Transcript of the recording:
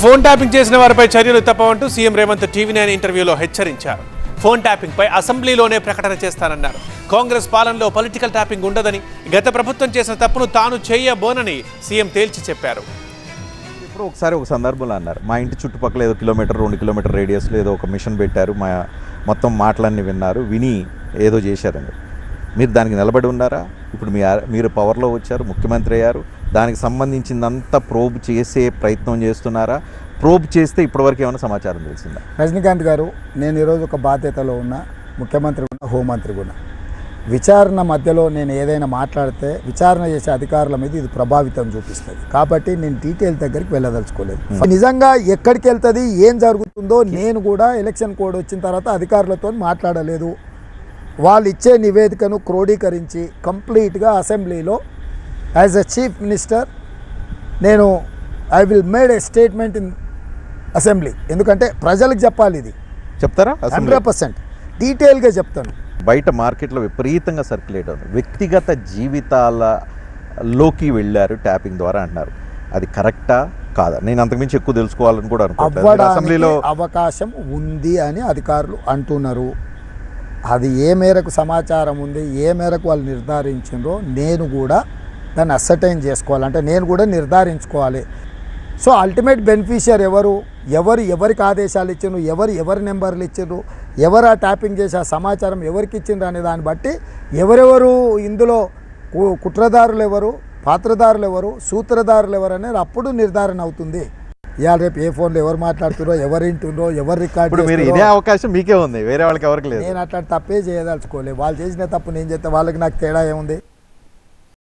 Phone tapping చేసిన వారిపై చర్యలు తప్పవంటూ సీఎం రేవంత్ టీవీ9 ఇంటర్వ్యూలో హెచ్చరించారు. ఫోన్ ట్యాపింగ్ పై అసెంబ్లీలోనే ప్రకటన చేస్తానన్నారు. కాంగ్రెస్ పాలనలో పొలిటికల్ ట్యాపింగ్ ఉండదని, గత ప్రభుత్వం చేసిన తప్పును తాను చేయబోనని సీఎం తేల్చి చెప్పారు. ఇప్పుడు ఒకసారి ఒక సందర్భంలో అన్నారు, మా ఇంటి చుట్టుపక్కల ఏదో 2 కిలోమీటర్ రేడియస్లో ఏదో ఒక మిషన్ పెట్టారు, మా మొత్తం మాటలన్నీ విన్నారు, విని ఏదో చేశారండి. మీరు దానికి నిలబడి ఉన్నారా? ఇప్పుడు మీరు పవర్లో వచ్చారు, ముఖ్యమంత్రి అయ్యారు, దానికి సంబంధించిందంతా ప్రోబ్ చేసే ప్రయత్నం చేస్తున్నారా? ప్రోబ్ చేస్తే ఇప్పటివరకు ఏమైనా సమాచారం తెలిసిందా? రజనీకాంత్ గారు, నేను ఈరోజు ఒక బాధ్యతలో ఉన్న ముఖ్యమంత్రి కూడా, హోంమంత్రి కూడా. విచారణ మధ్యలో నేను ఏదైనా మాట్లాడితే విచారణ చేసే అధికారుల మీద ఇది ప్రభావితం చూపిస్తుంది. కాబట్టి నేను డీటెయిల్ దగ్గరికి వెళ్ళదలుచుకోలేదు. నిజంగా ఎక్కడికి వెళ్తుంది, ఏం జరుగుతుందో నేను కూడా ఎలక్షన్ కోడ్ వచ్చిన తర్వాత అధికారులతో మాట్లాడలేదు. వాళ్ళు ఇచ్చే నివేదికను క్రోడీకరించి కంప్లీట్గా అసెంబ్లీలో యాజ్ ఎ చీఫ్ మినిస్టర్ నేను I will made A statement in assembly. ఎందుకంటే ప్రజలకు చెప్పాలి, ఇది చెప్తారా? 100% డీటెయిల్గా చెప్తాను. బయట మార్కెట్లో విపరీతంగా సర్క్యులేట్ అవుతుంది, వ్యక్తిగత జీవితాలలోకి వెళ్ళారు ట్యాపింగ్ ద్వారా అంటున్నారు. అది కరెక్టా కాదా? నేను అంతకుమించి ఎక్కువ తెలుసుకోవాలని కూడా అనుకుంటున్నాను. అసెంబ్లీలో అవకాశం ఉంది అని అధికారులు అంటున్నారు. అది ఏ మేరకు సమాచారం ఉంది, ఏ మేరకు వాళ్ళు నిర్ధారించిందో నేను కూడా దాన్ని అసర్టైన్ చేసుకోవాలి, అంటే నేను కూడా నిర్ధారించుకోవాలి. సో అల్టిమేట్ బెనిఫిషియర్ ఎవరికి ఆదేశాలు ఇచ్చిండ్రు, ఎవరి నెంబర్లు ఇచ్చిండ్రు, ఎవరు ఆ ట్యాపింగ్ చేసి ఆ సమాచారం ఎవరికి ఇచ్చిండ్రు అనే దాన్ని బట్టి ఎవరెవరు ఇందులో కుట్రదారులు ఎవరు, పాత్రదారులు ఎవరు, సూత్రధారులు ఎవరు అనేది అప్పుడు నిర్ధారణ అవుతుంది. ఇవాళ రేపు ఏ ఫోన్లో ఎవరు మాట్లాడుతున్నారో, ఎవరు వింటుండ్రో, ఎవరు రికార్డ్ చేస్తున్నారో, ఇదే అవకాశం మీకే ఉంది, వేరే వాళ్ళకి ఎవరికి లేదు. నేను అట్లా తప్పే చేయదలుచుకోలేదు. వాళ్ళు చేసిన తప్పు నేను చేస్తే వాళ్ళకి నాకు తేడా ఏముంది?